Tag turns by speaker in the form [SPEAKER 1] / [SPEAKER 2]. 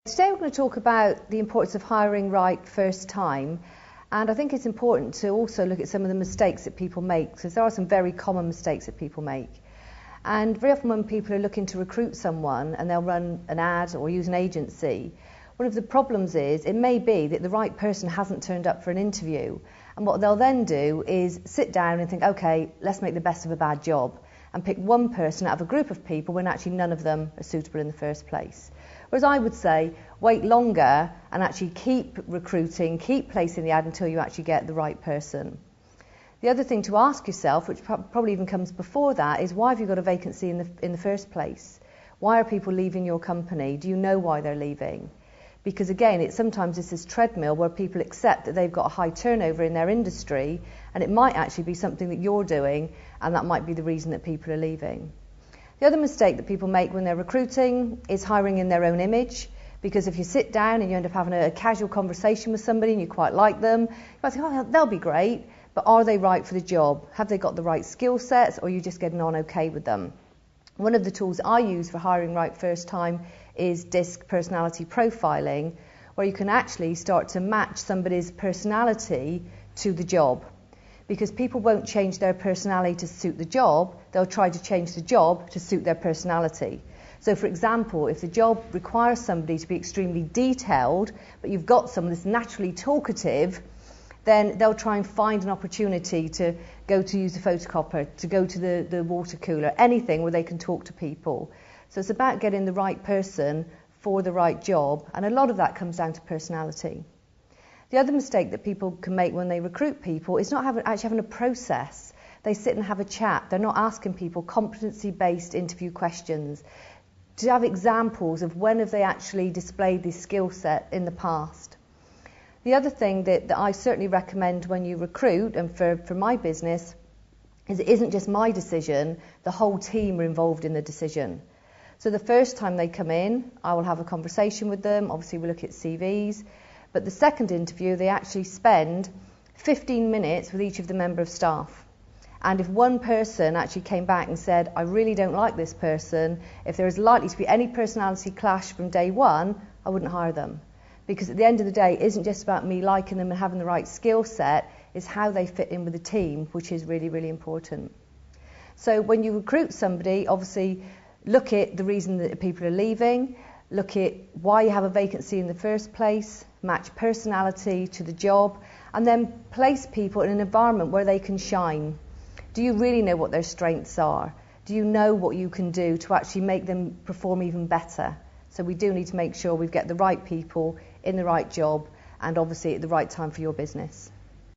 [SPEAKER 1] Today we're going to talk about the importance of hiring right first time, and I think it's important to also look at some of the mistakes that people make, because there are some very common mistakes that people make. And very often when people are looking to recruit someone and they'll run an ad or use an agency, one of the problems is it may be that the right person hasn't turned up for an interview, and what they'll then do is sit down and think, okay, let's make the best of a bad job, and pick one person out of a group of people when actually none of them are suitable in the first place. Whereas I would say, wait longer and actually keep recruiting, keep placing the ad until you actually get the right person. The other thing to ask yourself, which probably even comes before that, is why have you got a vacancy in the first place? Why are people leaving your company? Do you know why they're leaving? Because again, sometimes it's this treadmill where people accept that they've got a high turnover in their industry, and it might actually be something that you're doing, and that might be the reason that people are leaving. The other mistake that people make when they're recruiting is hiring in their own image, because if you sit down and you end up having a casual conversation with somebody and you quite like them, you might think, oh, they'll be great, but are they right for the job? Have they got the right skill sets, or are you just getting on okay with them? One of the tools I use for hiring right first time is DISC personality profiling, where you can actually start to match somebody's personality to the job. Because people won't change their personality to suit the job, they'll try to change the job to suit their personality. So for example, if the job requires somebody to be extremely detailed, but you've got someone that's naturally talkative, then they'll try and find an opportunity to go to use a photocopier, to go to the water cooler, anything where they can talk to people. So it's about getting the right person for the right job, and a lot of that comes down to personality. The other mistake that people can make when they recruit people is not actually having a process. They sit and have a chat. They're not asking people competency-based interview questions to have examples of when have they actually displayed this skill set in the past. The other thing that I certainly recommend when you recruit, and for my business, is it isn't just my decision, the whole team are involved in the decision. So the first time they come in, I will have a conversation with them. Obviously, we'll look at CVs. But the second interview, they actually spend 15 minutes with each of the member of staff. And if one person actually came back and said, I really don't like this person, if there is likely to be any personality clash from day one, I wouldn't hire them. Because at the end of the day, it isn't just about me liking them and having the right skill set, it's how they fit in with the team, which is really, really important. So when you recruit somebody, obviously look at the reason that people are leaving, look at why you have a vacancy in the first place, match personality to the job, and then place people in an environment where they can shine. Do you really know what their strengths are? Do you know what you can do to actually make them perform even better? So we do need to make sure we get the right people in the right job, and obviously at the right time for your business.